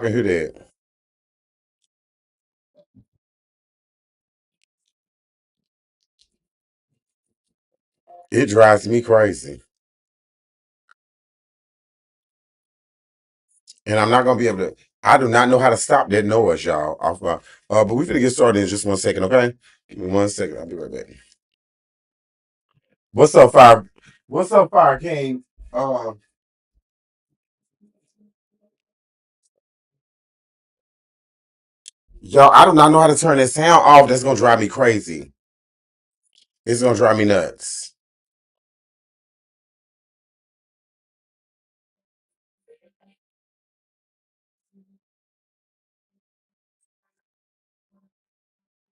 I can hear that. It drives me crazy. And I'm not gonna be able to. I do not know how to stop that noise, y'all. Off my, but we finna get started in just 1 second, okay? Give me 1 second. I'll be right back. What's up, Fire? What's up, Fire King? Uh, y'all, I do not know how to turn that sound off. That's gonna drive me crazy. It's gonna drive me nuts.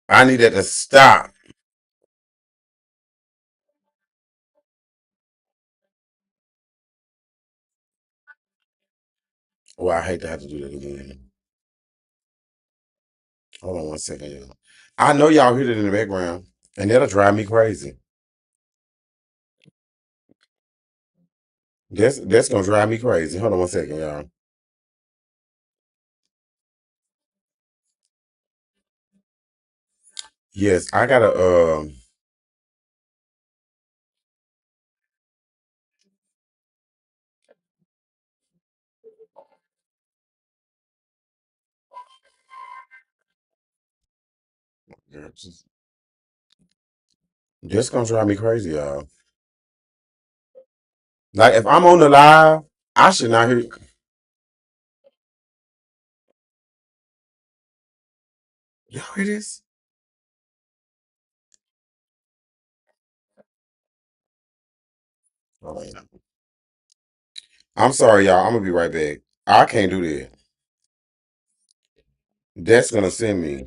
I need that to stop. Oh, I hate to have to do that again. Hold on 1 second, y'all. I know y'all hear it in the background, and that'll drive me crazy. That's gonna drive me crazy. Hold on 1 second, y'all. Yes, I gotta. That's gonna drive me crazy, y'all. Like if I'm on the live, I should not hear. Y'all hear this? Oh, wait. I'm sorry, y'all. I'm gonna be right back. I can't do that. That's gonna send me.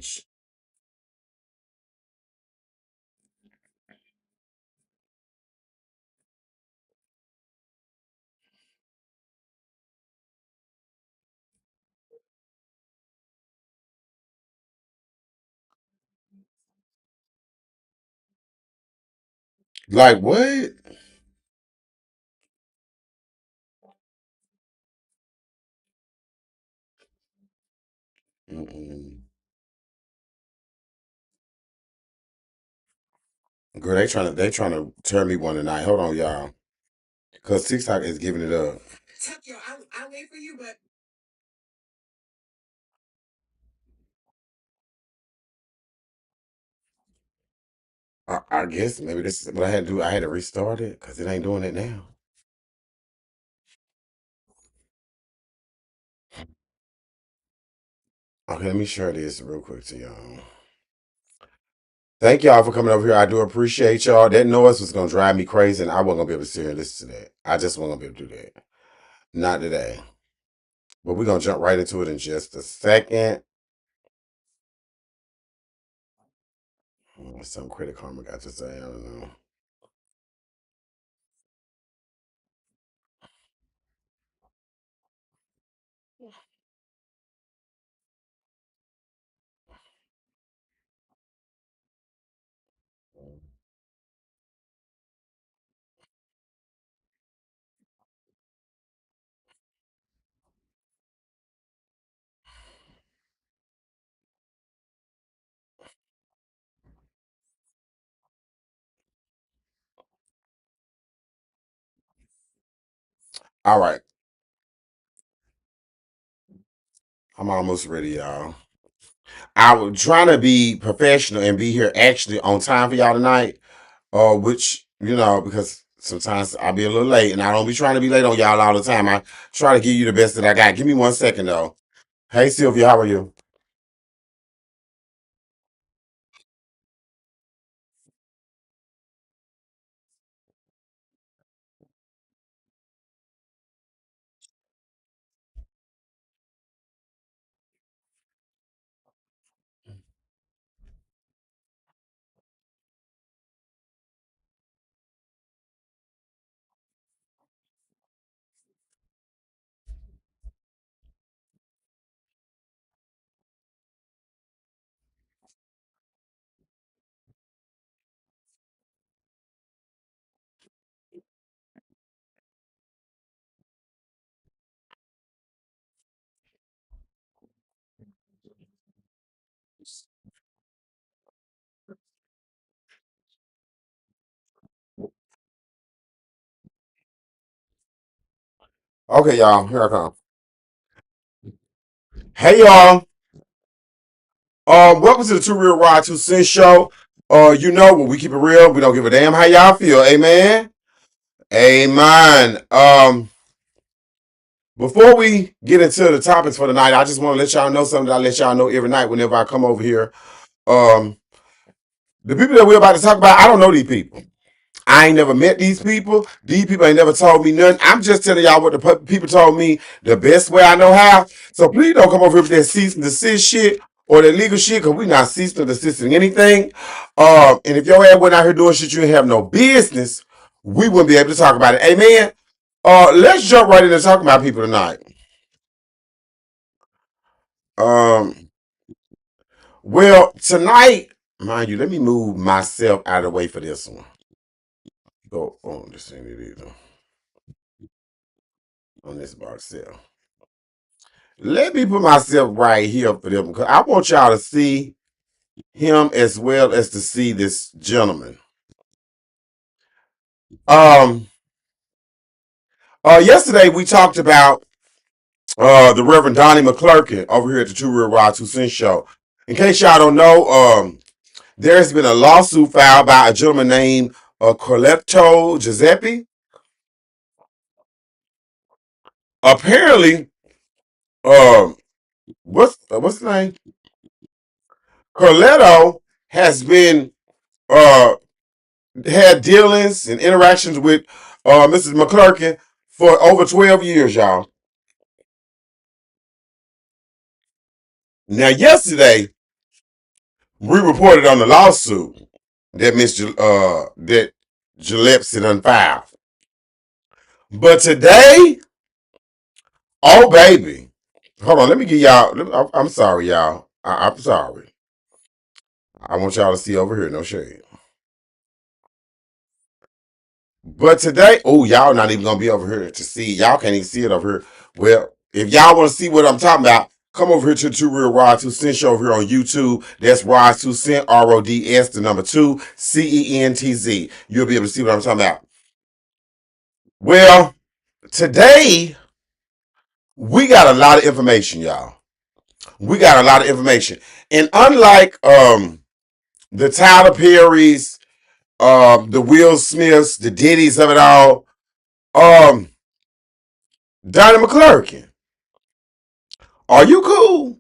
Like what? Mm-mm. Girl, they trying to turn me one tonight. Hold on, y'all. Cause TikTok is giving it up. I'll wait for you, but I guess maybe this is what I had to do. I had to restart it because it ain't doing it now. Okay, let me share this real quick to y'all. Thank y'all for coming over here. I do appreciate y'all. That noise was gonna drive me crazy, and I wasn't gonna be able to sit here and listen to that. I just wasn't gonna be able to do that. Not today. But we're gonna jump right into it in just a second. Some Critic Karma got to say. I don't know. All right, I'm almost ready, y'all. I was trying to be professional and be here actually on time for y'all tonight. Which because sometimes I'll be a little late, and I don't be trying to be late on y'all all the time. I try to give you the best that I got. Give me 1 second though. Hey Sylvia, how are you? Okay, y'all, here I come. Hey, y'all. Welcome to the Two Real Rod 2 Cent show. You know, when we keep it real, we don't give a damn how y'all feel. Amen. Amen. Before we get into the topics for the night, I just want to let y'all know something that I let y'all know every night whenever I come over here. Um, the people that we're about to talk about, I don't know these people. I ain't never met these people. These people ain't never told me nothing. I'm just telling y'all what the people told me the best way I know how. So please don't come over here with that cease and desist shit or that legal shit, because we not ceasing or desisting anything. And if your ass went out here doing shit you ain't have no business, we wouldn't be able to talk about it. Amen. Let's jump right into talking about people tonight. Um, well, tonight, mind you, let me move myself out of the way for this one. Go on this thing it is on this bar cell. Let me put myself right here for them because I want y'all to see him as well as to see this gentleman. Um, Yesterday we talked about the Reverend Donnie McClurkin over here at the 2RealwitRod2centz show. In case y'all don't know, there's been a lawsuit filed by a gentleman named Corletto Giuseppe. Apparently, um, what's the name? Corletto has been uh had dealings and interactions with Mrs. McClurkin for over 12 years, y'all. Now, yesterday, we reported on the lawsuit that that Gillespie done filed. But today, oh baby, hold on, let me give y'all. I'm sorry, y'all. I'm sorry. I want y'all to see over here, no shade. But today, oh, y'all not even gonna be over here to see. Y'all can't even see it over here. Well, if y'all want to see what I'm talking about, come over here to the Two Real Rod 2 Cent show over here on YouTube. That's Rod 2 Cent, RODS, the number 2CENTZ. You'll be able to see what I'm talking about. Well, today we got a lot of information, y'all. We got a lot of information, and unlike the Tyler Perrys, the Will Smiths, the Diddy's of it all, um, Donnie McClurkin. Are you cool?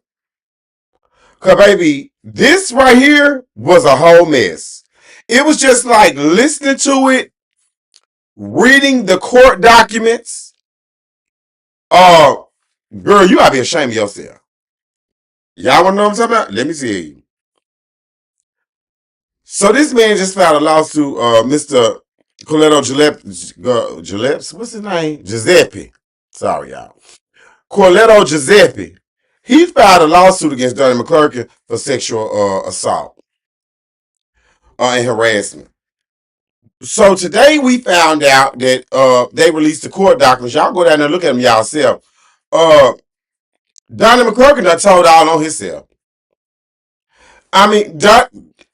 Cause baby, this right here was a whole mess. It was just like listening to it, reading the court documents. Uh, Girl, you gotta be ashamed of yourself. Y'all wanna know what I'm talking about? Let me see. So this man just filed a lawsuit, Mr. Coletto Gillespie, what's his name? Giuseppe. Sorry, y'all. Coletto Giuseppe. He filed a lawsuit against Donnie McClurkin for sexual assault and harassment. So today we found out that they released the court documents. Y'all go down there and look at them yourself. Uh Donnie McClurkin done told all on himself. I mean,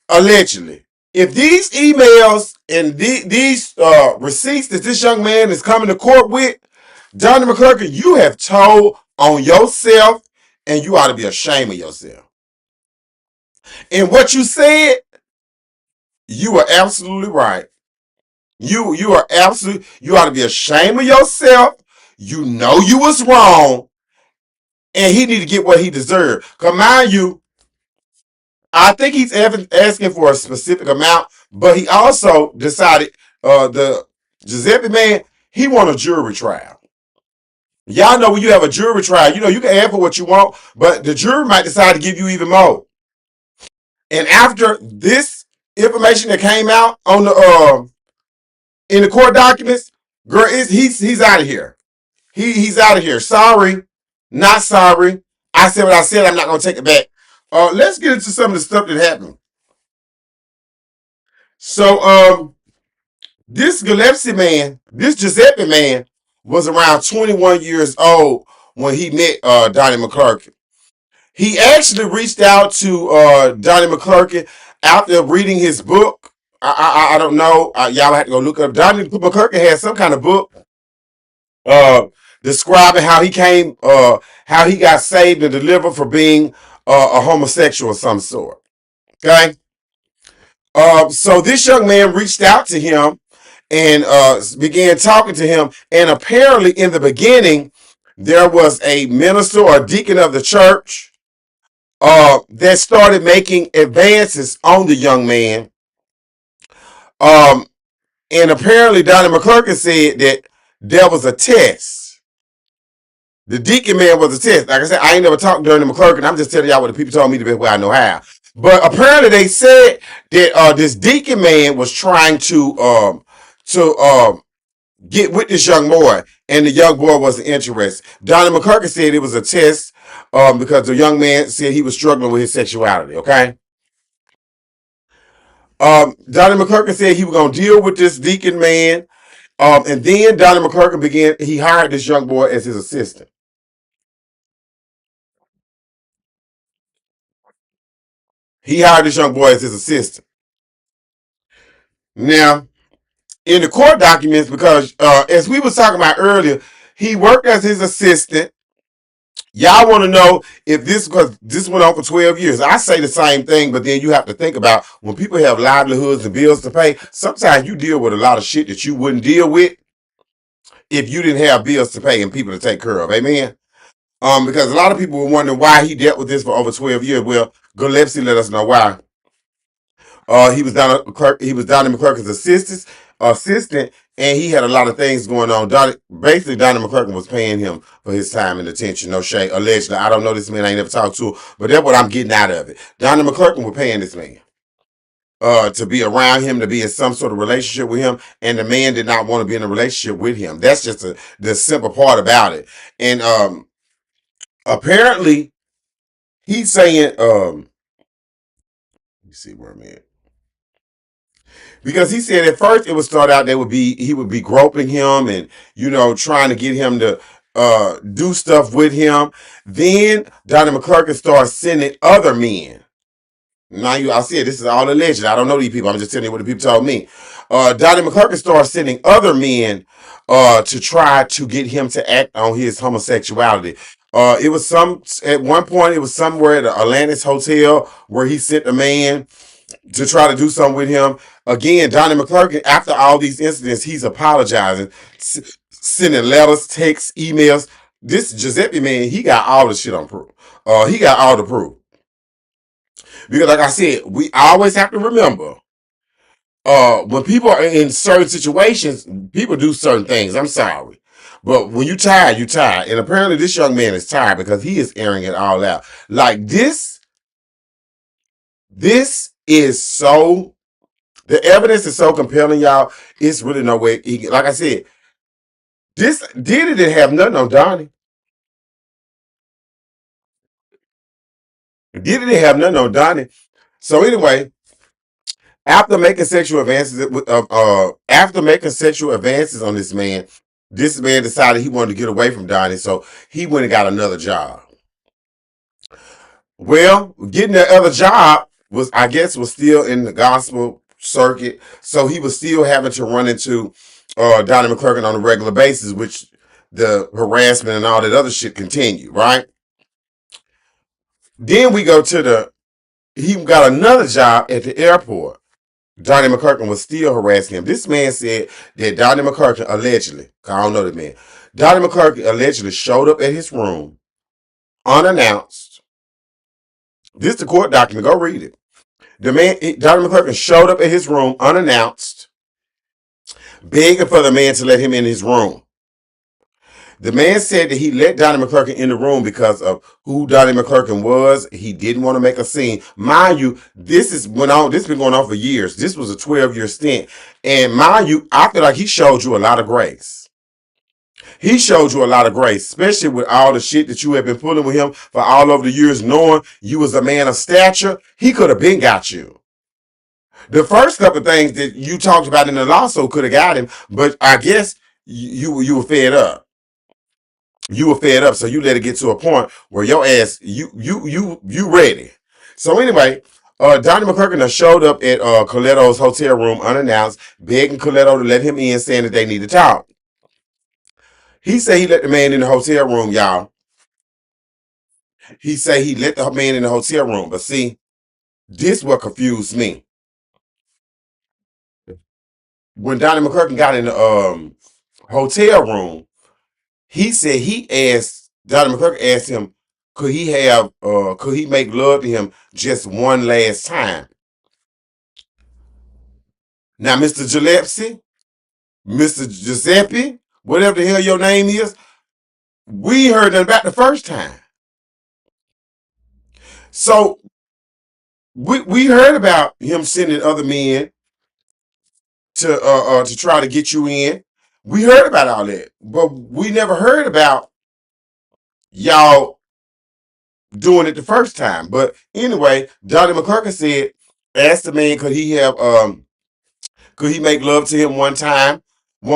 allegedly. If these emails and these receipts that this young man is coming to court with, Donnie McClurkin, you have told on yourself, and you ought to be ashamed of yourself. And what you said, you are absolutely right. You are absolutely, you ought to be ashamed of yourself. You know you was wrong, and he need to get what he deserved. Cause mind you, I think he's asking for a specific amount, but he also decided the Giuseppe man, he want a jury trial. Y'all know when you have a jury trial, you know you can ask for what you want, but the jury might decide to give you even more. And after this information that came out on the in the court documents, girl, he's out of here. He's out of here. Sorry, not sorry. I said what I said. I'm not gonna take it back. Let's get into some of the stuff that happened. So, this Gillespie man, this Giuseppe man, was around 21 years old when he met Donnie McClurkin. He actually reached out to Donnie McClurkin after reading his book. I don't know. Y'all have to go look up. Donnie McClurkin had some kind of book uh, describing how he got saved and delivered for being a homosexual of some sort. Okay. So this young man reached out to him and began talking to him. And apparently, in the beginning, there was a minister or a deacon of the church that started making advances on the young man. Um, and apparently, Donnie McClurkin said that there was a test. The deacon man was a test. Like I said, I ain't never talked to Donnie McClurkin. I'm just telling y'all what the people told me the best way I know how. But apparently, they said that this deacon man was trying to get with this young boy, and the young boy wasn't interested. Donnie McClurkin said it was a test because the young man said he was struggling with his sexuality. Okay. Donnie McClurkin said he was going to deal with this deacon man. And then Donnie McClurkin he hired this young boy as his assistant. He hired this young boy as his assistant. Now, in the court documents, because as we was talking about earlier, he worked as his assistant. Y'all want to know if because this went on for 12 years. I say the same thing, but then you have to think about when people have livelihoods and bills to pay, sometimes you deal with a lot of shit that you wouldn't deal with if you didn't have bills to pay and people to take care of. Amen. Because a lot of people were wondering why he dealt with this for over 12 years. Well, Gillespie let us know why. He was Donnie McClurkin's assistant, and he had a lot of things going on. Basically, Donnie McClurkin was paying him for his time and attention. No shade, allegedly. I don't know this man. I ain't never talked to him, but that's what I'm getting out of it. Donnie McClurkin was paying this man to be around him, to be in some sort of relationship with him, and the man did not want to be in a relationship with him. That's just the simple part about it. And apparently, he's saying, let me see where I'm at. Because he said at first it would start out he would be groping him and trying to get him to do stuff with him. Then Donnie McClurkin starts sending other men. Now I said this is all alleged. I don't know these people. I'm just telling you what the people told me. Donnie McClurkin starts sending other men to try to get him to act on his homosexuality. At one point it was somewhere at the Atlantis Hotel where he sent a man to try to do something with him. Again, Donnie McClurkin, after all these incidents, he's apologizing, sending letters, texts, emails. This Giuseppe man, he got all the shit on proof. He got all the proof. Because like I said, we always have to remember, when people are in certain situations, people do certain things. I'm sorry. But when you tired, you tired. And apparently this young man is tired because he is airing it all out. Like this is so, the evidence is so compelling, y'all. It's really no way. Like I said, this Diddy didn't have nothing on Donnie. Diddy didn't have nothing on Donnie. So anyway, after making sexual advances on this man decided he wanted to get away from Donnie, so he went and got another job. Well, getting that other job was still in the gospel circuit, so he was still having to run into Donnie McClurkin on a regular basis, which the harassment and all that other shit continued, right? Then we go to he got another job at the airport. Donnie McClurkin was still harassing him. This man said that Donnie McClurkin allegedly, I don't know the man, Donnie McClurkin allegedly showed up at his room unannounced. This is the court document. Go read it. Donnie McClurkin showed up at his room unannounced, begging for the man to let him in his room. The man said that he let Donnie McClurkin in the room because of who Donnie McClurkin was. He didn't want to make a scene. Mind you, this has been going on for years. This was a 12-year stint. And mind you, I feel like he showed you a lot of grace. He showed you a lot of grace, especially with all the shit that you have been pulling with him for all over the years, knowing you was a man of stature. He could have been got you. The first couple of things that you talked about in the lawsuit could have got him, but I guess you were fed up. You were fed up, so you let it get to a point where your ass you ready. So anyway, Donnie McClurkin showed up at Coletto's hotel room unannounced, begging Coletto to let him in, saying that they need to talk. He said he let the man in the hotel room, y'all. He said he let the man in the hotel room. But see, this what confused me. When Donnie McClurkin got in the hotel room, he said he asked Donnie McClurkin asked him, could he make love to him just one last time? Now, Mr. Gillespie, Mr. Giuseppe, whatever the hell your name is, we heard nothing about the first time. So we heard about him sending other men to try to get you in. We heard about all that, but we never heard about y'all doing it the first time. But anyway, Donnie McClurkin said, asked the man, could he make love to him one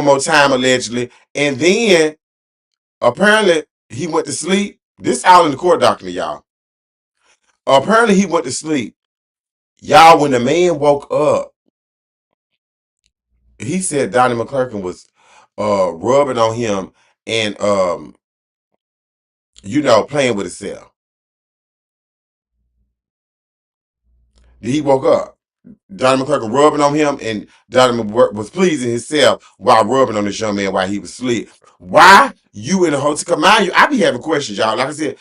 more time allegedly, and then apparently he went to sleep. This out in the court document, y'all. Apparently he went to sleep. Y'all, when the man woke up, he said Donnie McClurkin was rubbing on him and playing with himself. He woke up. Donnie McClurkin rubbing on him, and Donnie was pleasing himself while rubbing on this young man while he was asleep. Why you in the hotel? Mind you, I be having questions, y'all. Like I said,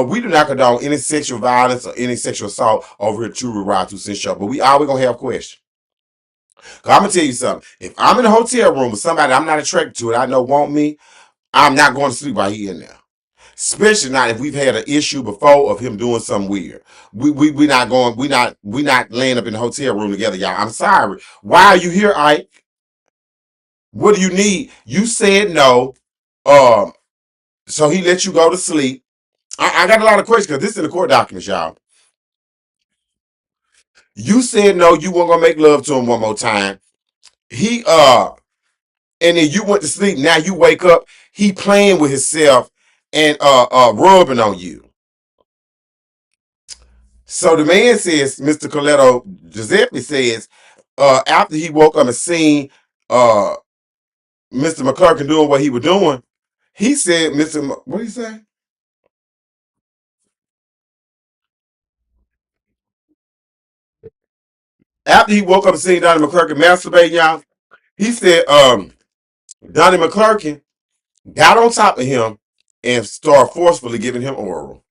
we do not condone any sexual violence or any sexual assault over here at 2RealwitRod2centz show, but we always gonna have questions. Cause I'm gonna tell you something. If I'm in a hotel room with somebody I'm not attracted to and I know want me, I'm not going to sleep while he in there. Especially not if we've had an issue before of him doing something weird. We not going. We not laying up in the hotel room together, y'all. I'm sorry. Why are you here, Ike? What do you need? You said no. Um, so he let you go to sleep. I got a lot of questions because this is in the court documents, y'all. You said no. You weren't gonna make love to him one more time. He and then you went to sleep. Now you wake up. He playing with himself and rubbing on you. So the man says, Mr. Coletto Giuseppe says, after he woke up and seen Mr. McClurkin doing what he was doing, he said, what did he say? After he woke up and seen Donnie McClurkin masturbating, y'all, he said, Donnie McClurkin got on top of him and started forcefully giving him oral.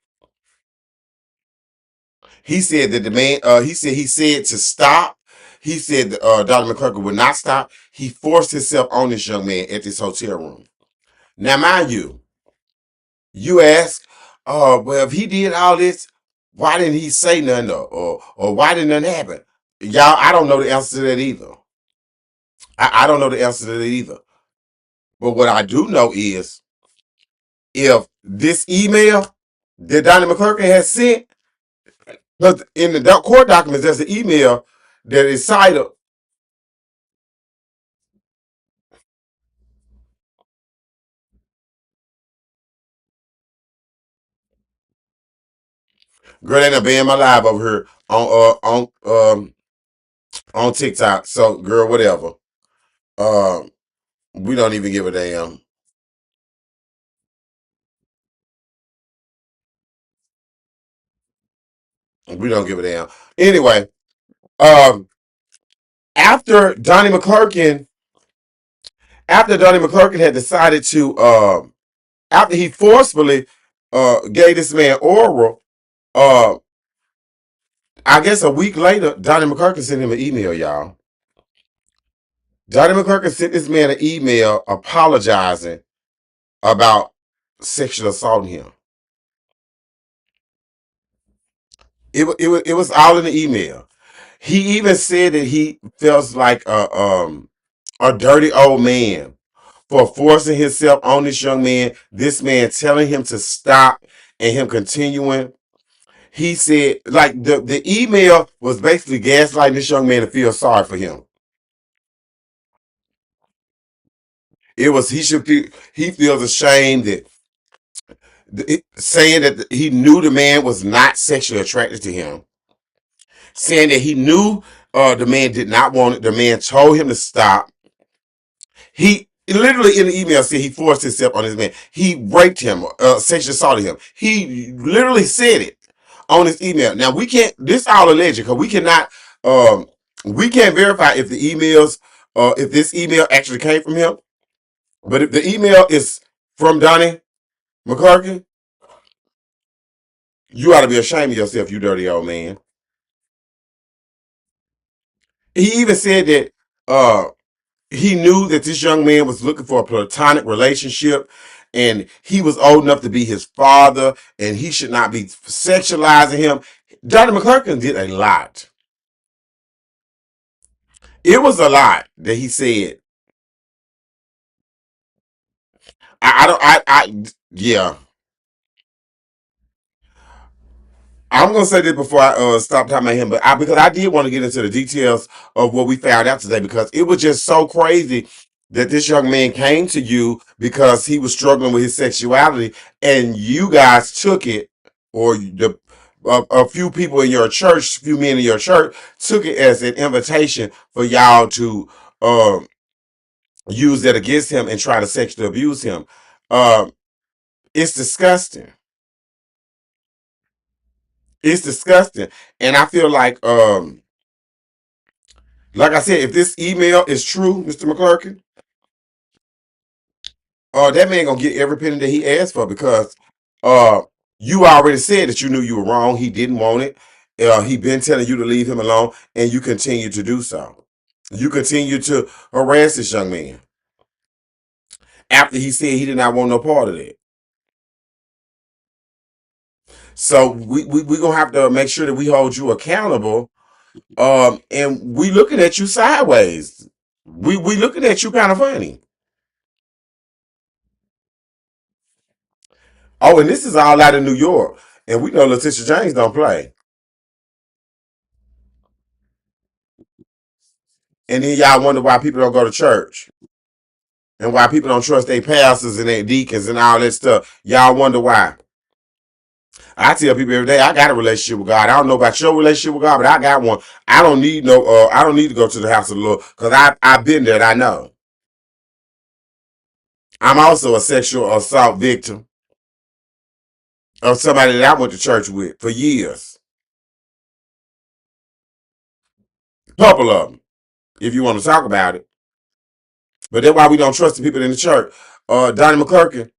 He said that the man, he said to stop. He said that Donnie McClurkin would not stop. He forced himself on this young man at this hotel room. Now, mind you, you ask, well, if he did all this, why didn't he say nothing or why didn't nothing happen? Y'all, I don't know the answer to that either. I don't know the answer to that either. But what I do know is if this email that Donnie McClurkin has sent, because in the court documents, there's an email that is cited. Girl, they done banned my live over here on TikTok. So, girl, whatever. Um, we don't even give a damn. We don't give a damn. Anyway, um, after Donnie McClurkin, after Donnie McClurkin had decided to, after he forcefully gave this man oral, uh, I guess a week later, Donnie McClurkin sent him an email, y'all. Donnie McClurkin sent this man an email apologizing about sexual assaulting him. It was all in the email. He even said that he feels like a dirty old man for forcing himself on this young man. This man telling him to stop and him continuing. He said like the email was basically gaslighting this young man to feel sorry for him. It was he feels ashamed that saying that he knew the man was not sexually attracted to him, saying that he knew the man did not want it. The man told him to stop. literally in the email said he forced himself on this man. He raped him, sexually assaulted him. He literally said it on his email. Now we can't. This all alleged because we cannot. Um, we can't verify if the emails, if this email actually came from him. But if the email is from Donnie McClurkin, you ought to be ashamed of yourself, you dirty old man. He even said that he knew that this young man was looking for a platonic relationship and he was old enough to be his father and he should not be sexualizing him. Donnie McClurkin did a lot. It was a lot that he said. I don't, yeah. I'm gonna say this before I stop talking about him, but because I did want to get into the details of what we found out today because it was just so crazy that this young man came to you because he was struggling with his sexuality, and you guys took it, or a few people in your church, a few men in your church took it as an invitation for y'all to um, use that against him and try to sexually abuse him. Um, it's disgusting. It's disgusting, and I feel like I said, if this email is true, Mr. McClurkin, that man gonna get every penny that he asked for because uh, you already said that you knew you were wrong. He didn't want it. He been telling you to leave him alone, and you continue to do so. You continue to harass this young man after he said he did not want no part of it. So we gonna have to make sure that we hold you accountable. And we looking at you sideways. We looking at you kind of funny. Oh, and this is all out of New York. And we know Letitia James don't play. And then y'all wonder why people don't go to church. And why people don't trust their pastors and their deacons and all that stuff. Y'all wonder why. I tell people every day, I got a relationship with God. I don't know about your relationship with God, but I got one. I don't need no I don't need to go to the house of the Lord because I've been there and I know. I'm also a sexual assault victim of somebody that I went to church with for years. A couple of them, if you want to talk about it. But that's why we don't trust the people in the church. Donnie McClurkin,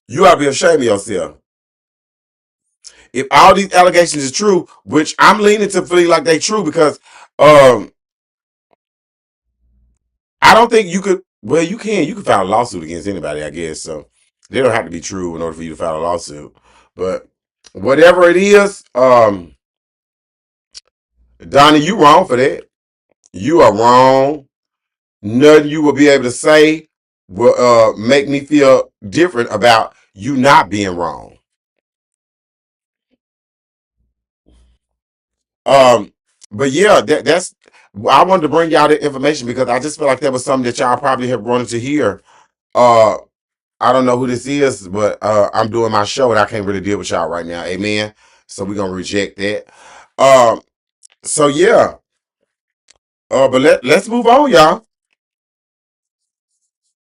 you ought to be ashamed of yourself. If all these allegations is true, which I'm leaning to feel like they true because um I don't think you could well you can file a lawsuit against anybody, I guess. So they don't have to be true in order for you to file a lawsuit. But whatever it is, Donnie, you wrong for that. You are wrong. Nothing you will be able to say will make me feel different about you not being wrong. Um, but yeah, that's I wanted to bring y'all the information because I just feel like that was something that y'all probably have wanted to hear. Uh, I don't know who this is, but I'm doing my show and I can't really deal with y'all right now. Amen. So we're gonna reject that. Um, so yeah. But let's move on, y'all.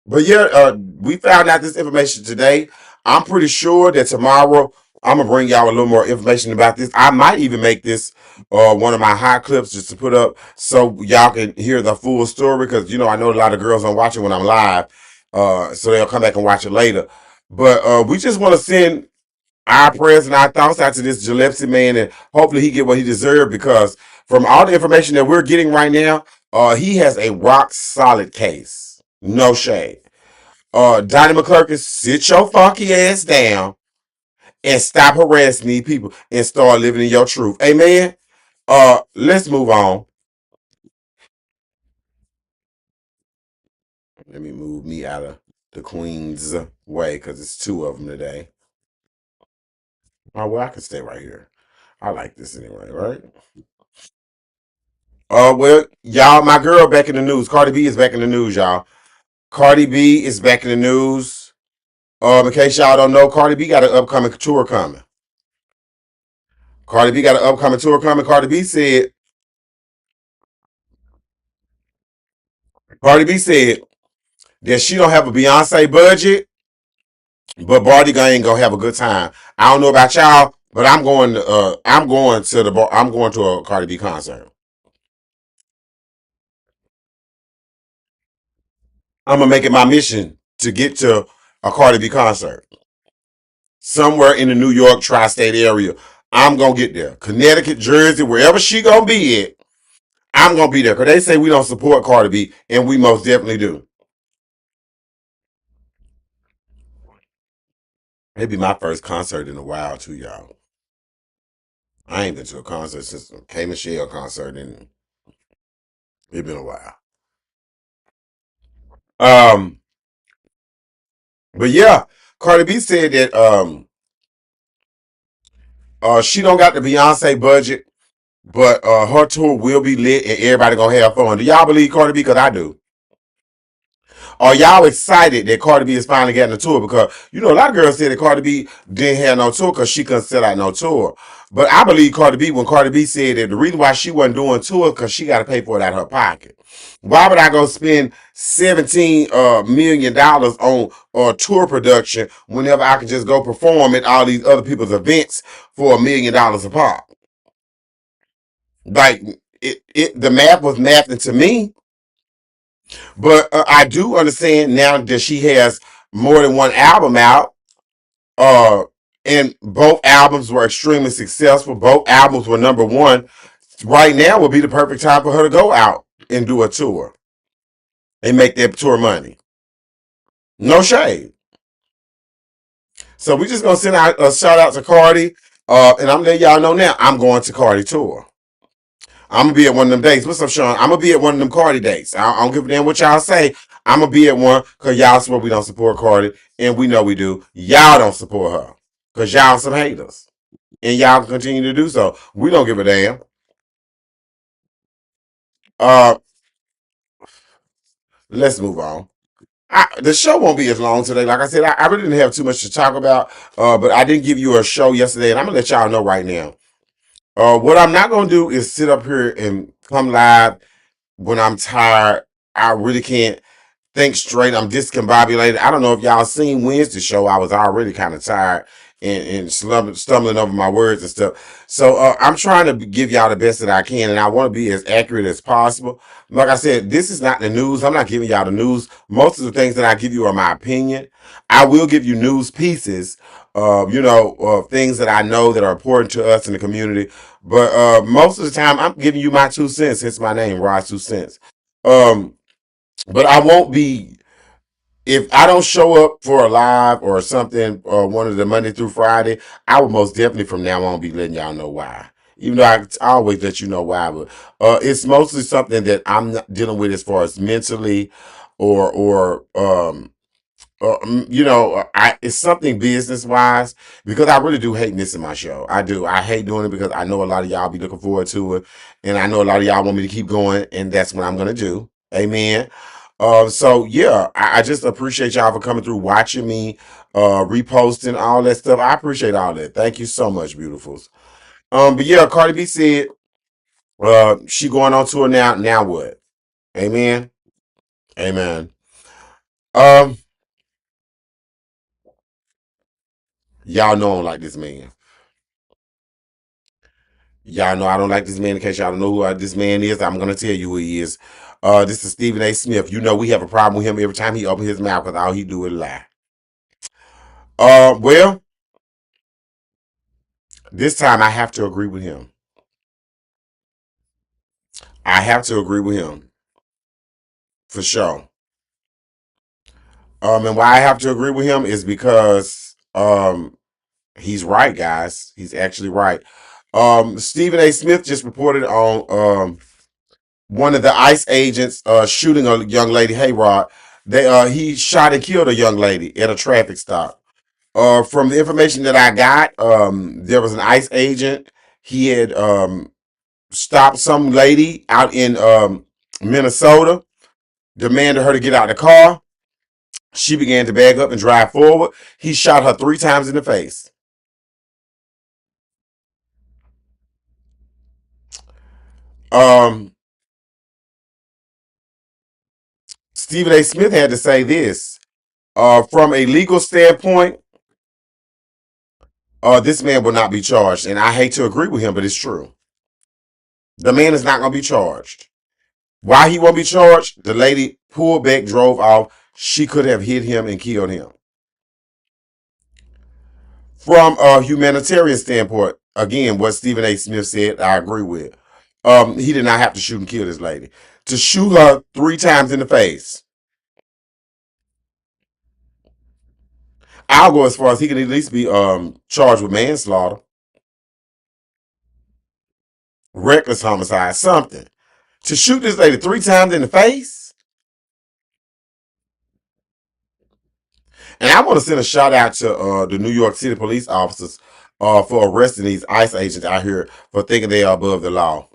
But yeah, we found out this information today. I'm pretty sure that tomorrow I'm gonna bring y'all a little more information about this. I might even make this one of my high clips just to put up so y'all can hear the full story because I know a lot of girls don't watch it when I'm live, so they'll come back and watch it later. But we just want to send our prayers and our thoughts out to this Gillespie man, and hopefully he get what he deserved because from all the information that we're getting right now, he has a rock solid case. No shade. Donnie McClurkin, sit your funky ass down and stop harassing these people and start living in your truth. Amen. Let's move on. Let me move me out of the Queen's way because it's two of them today. Oh well, I can stay right here. I like this anyway, right? Well, y'all, my girl back in the news. Cardi B is back in the news, y'all. Cardi B is back in the news. In case y'all don't know, Cardi B got an upcoming tour coming. Cardi B got an upcoming tour coming. Cardi B said that she don't have a Beyonce budget, but Barty ain't gonna have a good time. I don't know about y'all, but I'm going to the I'm going to a Cardi B concert. I'm gonna make it my mission to get to a Cardi B concert somewhere in the New York tri-state area. I'm gonna get there. Connecticut, Jersey, wherever she gonna be at, I'm gonna be there. Cause they say we don't support Cardi B, and we most definitely do. It'd be my first concert in a while too, y'all. I ain't been to a concert since the K Michelle concert, and it's been a while. Um, but yeah, Cardi B said that she don't got the Beyonce budget, but her tour will be lit and everybody gonna have fun. Do y'all believe Cardi B? Cause I do. Are y'all excited that Cardi B is finally getting a tour? Because you know a lot of girls said that Cardi B didn't have no tour because she couldn't sell out no tour. But I believe Cardi B when Cardi B said that the reason why she wasn't doing tours because she got to pay for it out of her pocket. Why would I go spend $17 million on tour production whenever I can just go perform at all these other people's events for $1 million a pop? Like the math was mathing to me. But I do understand now that she has more than one album out. Uh, and both albums were extremely successful. Both albums were number one. Right now would be the perfect time for her to go out and do a tour and make that tour money. No shade. So we just gonna send out a shout out to Cardi. And I'm letting y'all know now I'm going to Cardi tour. I'm gonna be at one of them dates. What's up, Sean? I'm gonna be at one of them Cardi dates. I don't give a damn what y'all say. I'm gonna be at one because y'all swear we don't support Cardi, and we know we do. Y'all don't support her because y'all some haters, and y'all continue to do so. We don't give a damn. Uh, let's move on. The show won't be as long today. Like I said, I really didn't have too much to talk about. But I did give you a show yesterday, and I'm gonna let y'all know right now. What I'm not gonna do is sit up here and come live when I'm tired. I really can't think straight. I'm discombobulated. I don't know if y'all seen Wednesday's show. I was already kind of tired and stumbling over my words and stuff. So I'm trying to give y'all the best that I can, and I want to be as accurate as possible. Like I said, this is not the news. I'm not giving y'all the news. Most of the things that I give you are my opinion. I will give you news pieces, things that I know that are important to us in the community. But most of the time, I'm giving you my 2 cents. Hence my name, Rod 2 cents. Um, but I won't be if I don't show up for a live or something one of the Monday through Friday. I will most definitely from now on be letting y'all know why. Even though I always let you know why, but it's mostly something that I'm not dealing with as far as mentally or it's something business wise because I really do hate missing my show. I do. I hate doing it because I know a lot of y'all be looking forward to it, and I know a lot of y'all want me to keep going, and that's what I'm gonna do. Amen. So yeah, I just appreciate y'all for coming through, watching me, reposting all that stuff. I appreciate all that. Thank you so much, beautifuls. But yeah, Cardi B said, she going on tour now. Now what? Amen. Amen. Um, y'all know I don't like this man. Y'all know I don't like this man. In case y'all don't know who this man is, I'm gonna tell you who he is. This is Stephen A. Smith. You know we have a problem with him every time he opens his mouth because all he do is lie. Well, this time I have to agree with him. I have to agree with him for sure. And why I have to agree with him is because he's right, guys. He's actually right. Stephen A. Smith just reported on one of the ICE agents shooting a young lady. Hey, Rod, he shot and killed a young lady at a traffic stop. From the information that I got, there was an ICE agent. He had stopped some lady out in Minnesota, demanded her to get out of the car. She began to bag up and drive forward. He shot her 3 times in the face. Um, Stephen A. Smith had to say this. From a legal standpoint, this man will not be charged. And I hate to agree with him, but it's true. The man is not going to be charged. Why he won't be charged? The lady pulled back, drove off. She could have hit him and killed him. From a humanitarian standpoint, again, what Stephen A. Smith said, I agree with. He did not have to shoot and kill this lady. To shoot her 3 times in the face, I'll go as far as he can at least be charged with manslaughter, reckless homicide, something. To shoot this lady 3 times in the face, and I want to send a shout out to the New York City police officers for arresting these ICE agents out here for thinking they are above the law.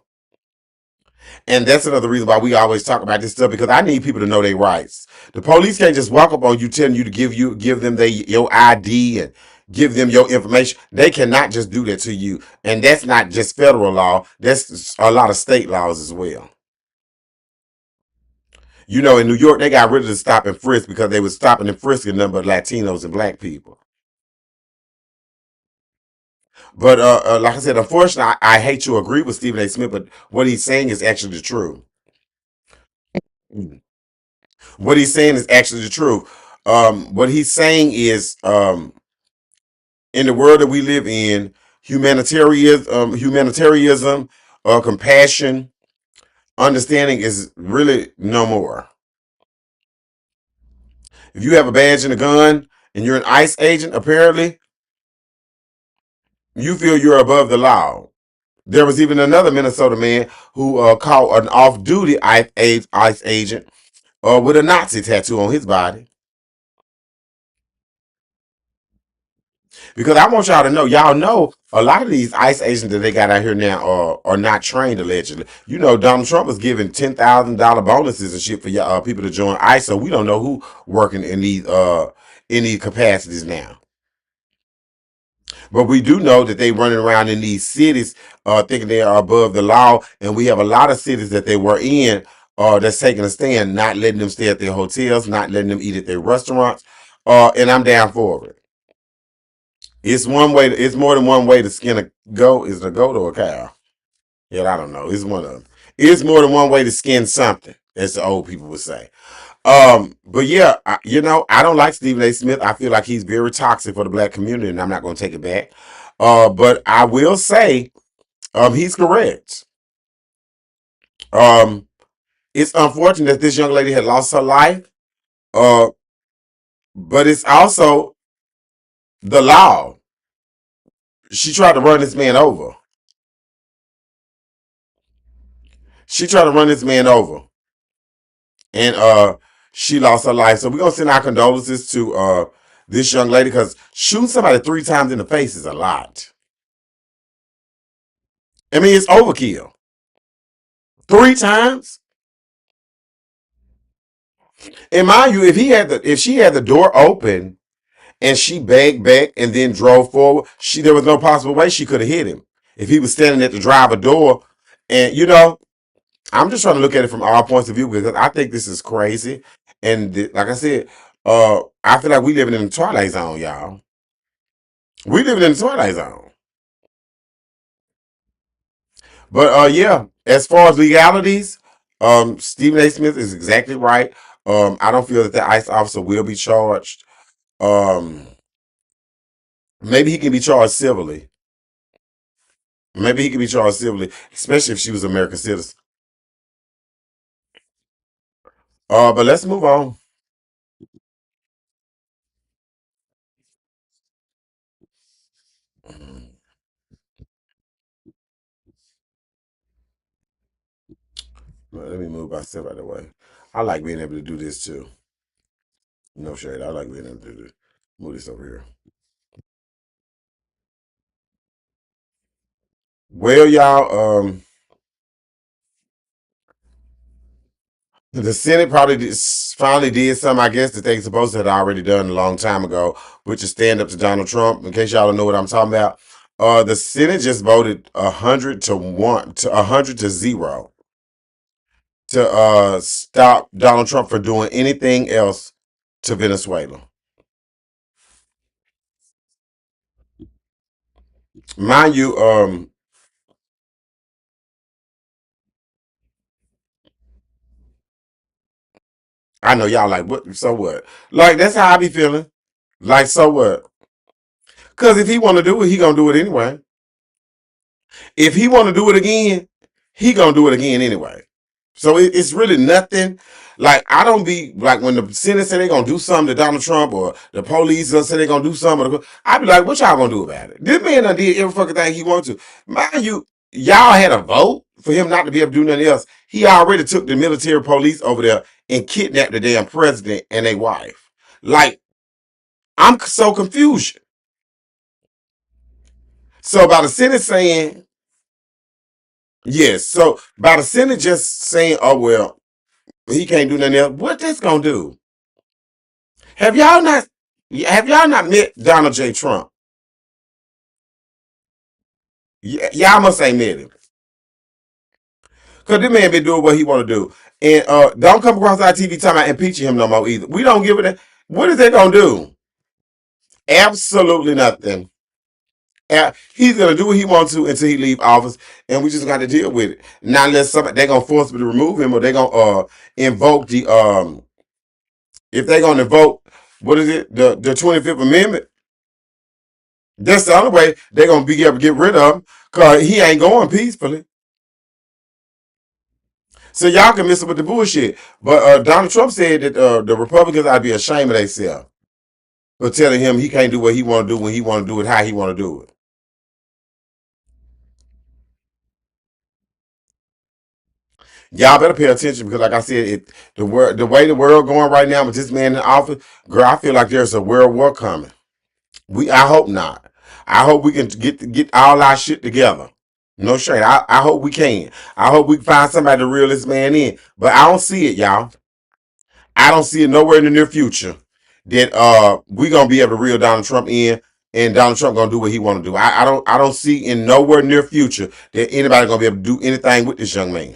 And that's another reason why we always talk about this stuff, because I need people to know their rights. The police can't just walk up on you telling you to give them your ID and give them your information. They cannot just do that to you. And that's not just federal law. That's a lot of state laws as well. You know, in New York, they got rid of the stop and frisk because they were stopping and frisking nothing but Latinos and black people. But like I said, unfortunately, I hate to agree with Stephen A. Smith, but what he's saying is actually the truth. What he's saying is actually the truth. What he's saying is, in the world that we live in, humanitarianism, compassion, understanding is really no more. If you have a badge and a gun and you're an ICE agent, apparently you feel you're above the law. There was even another Minnesota man who caught an off-duty ICE agent with a Nazi tattoo on his body. Because I want y'all know, a lot of these ICE agents that they got out here now are not trained allegedly. You know, Donald Trump was giving $10,000 bonuses and shit for y'all people to join ICE, so we don't know who working in these capacities now. But we do know that they running around in these cities thinking they are above the law, and we have a lot of cities that they were in that's taking a stand, not letting them stay at their hotels, not letting them eat at their restaurants, and I'm down for it. It's one way. It's more than one way to skin a goat. Is it a goat or a cow? Yeah, I don't know. It's one of them. It's more than one way to skin something, as the old people would say. But yeah, I don't like Stephen A. Smith. I feel like he's very toxic for the black community, and I'm not going to take it back. But I will say, he's correct. Um, it's unfortunate that this young lady had lost her life. Uh, but it's also the law. She tried to run this man over. She tried to run this man over, and she lost her life. So we're gonna send our condolences to this young lady, because shooting somebody 3 times in the face is a lot. I mean, it's overkill. 3 times. And mind you, if she had the door open and she backed back and then drove forward, there was no possible way she could have hit him if he was standing at the driver door. And I'm just trying to look at it from all points of view, because I think this is crazy. And like I said, I feel like we living in the twilight zone, y'all. We living in the twilight zone. But yeah, as far as legalities, Stephen A. Smith is exactly right. I don't feel that the ICE officer will be charged. Um, maybe he can be charged civilly. Maybe he can be charged civilly, especially if she was an American citizen. But let's move on. Let me move myself out of the way. I like being able to do this too. No shade. I like being able to do this. Move this over here. Well, y'all, the Senate probably finally did something, I guess, that they supposed to have already done a long time ago, which is stand up to Donald Trump. In case y'all don't know what I'm talking about, the Senate just voted 100 to 1 to 100 to 0 to stop Donald Trump from doing anything else to Venezuela. Mind you, I know y'all like what so what? Like that's how I be feeling. Like so what? Cause if he wanna do it, he gonna do it anyway. If he wanna do it again, he gonna do it again anyway. So it's really nothing. Like I don't be like when the Senate say they gonna do something to Donald Trump or the police gonna say they gonna do something. I be like, what y'all gonna do about it? This man done did every fucking thing he wanted to. Mind you, y'all had a vote for him not to be able to do nothing else. He already took the military police over there and kidnapped the damn president and their wife. Like I'm so confused. So by the Senate saying yes, so by the Senate just saying, oh well, he can't do nothing else. What that's gonna do? Have y'all not have y'all not met Donald J. Trump? Y'all must ain't met him. Cause this man been doing what he want to do. And don't come across our TV talking about impeaching him no more either. We don't give it. What is they gonna do? Absolutely nothing. He's gonna do what he wants to until he leave office, and we just got to deal with it. Now, unless somebody they're gonna force me to remove him, or they're gonna invoke the if they're gonna invoke what is it the 25th Amendment. That's the only way they're gonna be able to get rid of him, cause he ain't going peacefully. So y'all can miss it with the bullshit. But Donald Trump said that the Republicans ought to be ashamed of themselves for telling him he can't do what he want to do when he want to do it, how he want to do it. Y'all better pay attention because, like I said, the way the world going right now with this man in office, girl, I feel like there's a world war coming. I hope not. I hope we can get all our shit together. No shade. I hope we can. I hope we can find somebody to reel this man in. But I don't see it, y'all. I don't see it nowhere in the near future that we gonna be able to reel Donald Trump in and Donald Trump gonna do what he want to do. I don't see in nowhere near future that anybody gonna be able to do anything with this young man.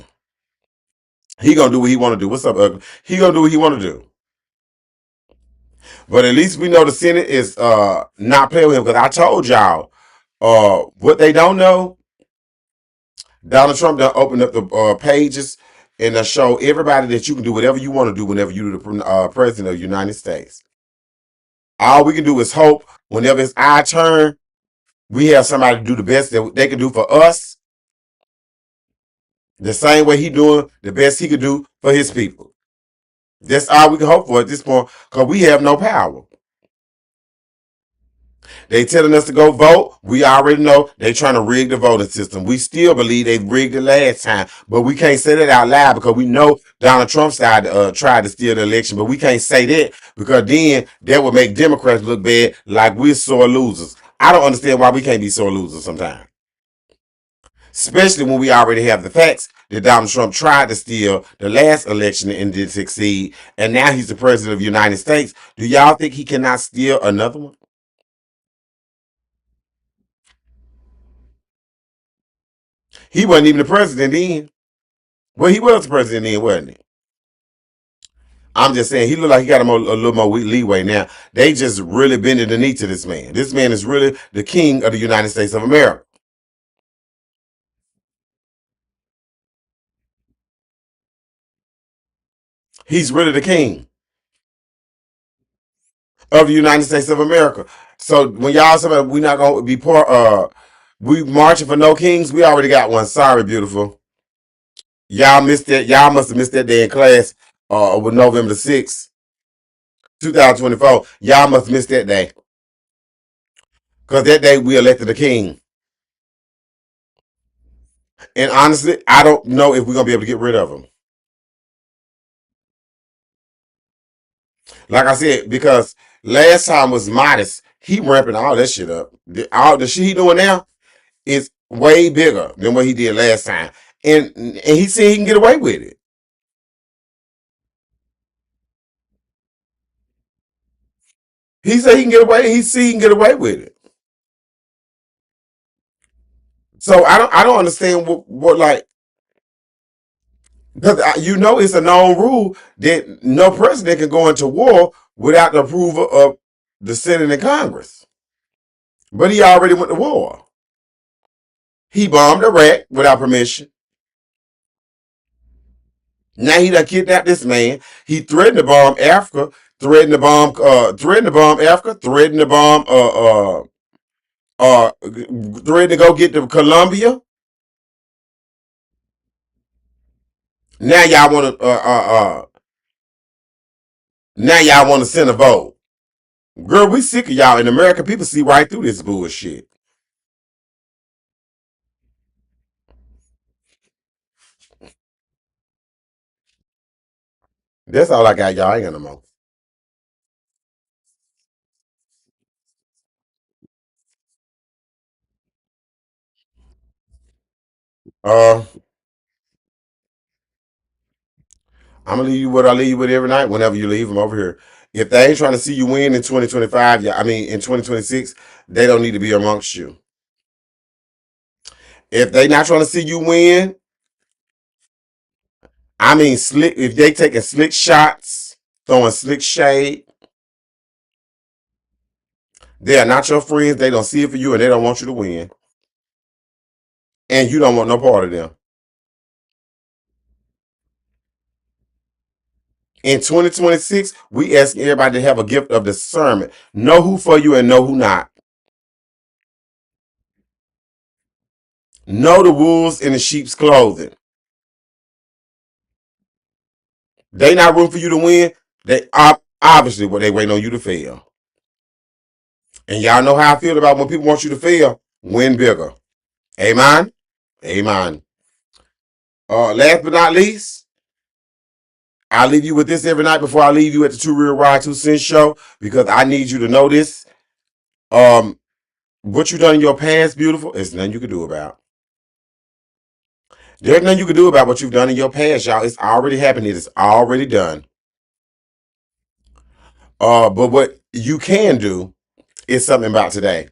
He gonna do what he want to do. What's up, ugly? He gonna do what he want to do. But at least we know the Senate is not playing with him because I told y'all what they don't know. Donald Trump done opened up the pages and show everybody that you can do whatever you want to do whenever you're the president of the United States. All we can do is hope whenever it's our turn, we have somebody to do the best that they can do for us, the same way he doing the best he could do for his people. That's all we can hope for at this point, because we have no power. They telling us to go vote. We already know they trying to rig the voting system. We still believe they rigged it last time, but we can't say that out loud because we know Donald Trump tried to steal the election, but we can't say that because then that would make Democrats look bad, like we're sore losers. I don't understand why we can't be sore losers sometimes, especially when we already have the facts that Donald Trump tried to steal the last election and did succeed, and now he's the president of the United States. Do y'all think he cannot steal another one? He wasn't even the president then. Well, he was the president then, wasn't he? I'm just saying he looked like he got a little more leeway now. They just really bending the knee to this man. This man is really the king of the United States of America. He's really the king of the United States of America. So when y'all say we not gonna be poor, we marching for no kings, we already got one. Sorry, beautiful. Y'all missed that. Y'all must have missed that day in class. With November the 6th, 2024. Y'all must have missed that day. Because that day we elected a king. And honestly, I don't know if we're gonna be able to get rid of him. Like I said, because last time was modest. He ramping all that shit up. All the shit he doing now is way bigger than what he did last time. And he said he can get away with it. He said he can get away. He see he can get away with it. So I don't understand what like Because you know it's a known rule that no president can go into war without the approval of the Senate and Congress. But he already went to war. He bombed Iraq without permission. Now he done kidnapped this man. He threatened to bomb Africa, threatened to bomb threatened to go get to Colombia. Now y'all want to now y'all want to send a vote. Girl, we sick of y'all. In America, people see right through this bullshit. That's all I got, y'all. I ain't got no more. Uh, I'm gonna leave you what I leave you with every night. Whenever you leave them over here, if they ain't trying to see you win in 2025, yeah, I mean in 2026, they don't need to be amongst you. If they not trying to see you win, I mean slick. If they taking slick shots, throwing slick shade, they are not your friends. They don't see it for you, and they don't want you to win, and you don't want no part of them. In 2026, we ask everybody to have a gift of discernment. Know who for you and know who not. Know the wolves in the sheep's clothing. They not room for you to win. They obviously what they waiting on you to fail. And y'all know how I feel about when people want you to fail. Win bigger. Amen. Amen. Last but not least, I leave you with this every night before I leave you at the 2RealwitRod2centz show because I need you to know this. Um, what you done in your past, beautiful, is nothing you can do about. There's nothing you can do about what you've done in your past, y'all. It's already happened. It is already done. But what you can do is something about today.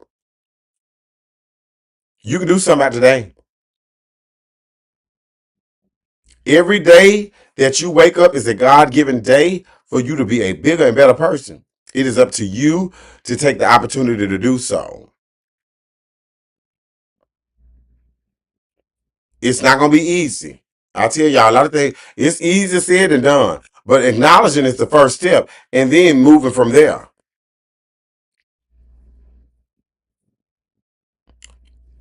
You can do something about today. Every day that you wake up is a God-given day for you to be a bigger and better person. It is up to you to take the opportunity to do so. It's not going to be easy. I tell y'all a lot of things. It's easier said than done. But acknowledging is the first step and then moving from there.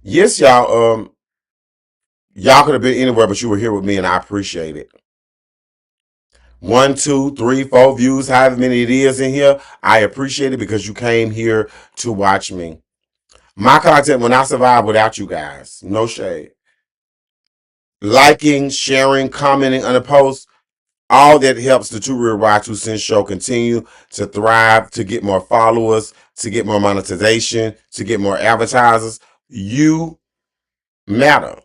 Yes, y'all could have been anywhere, but you were here with me and I appreciate it. One, two, three, four views, however many it is in here. I appreciate it because you came here to watch me. My content will not survive without you guys. No shade. Liking, sharing, commenting on a post, all that helps the 2RealwitRod2centz show continue to thrive, to get more followers, to get more monetization, to get more advertisers. You matter.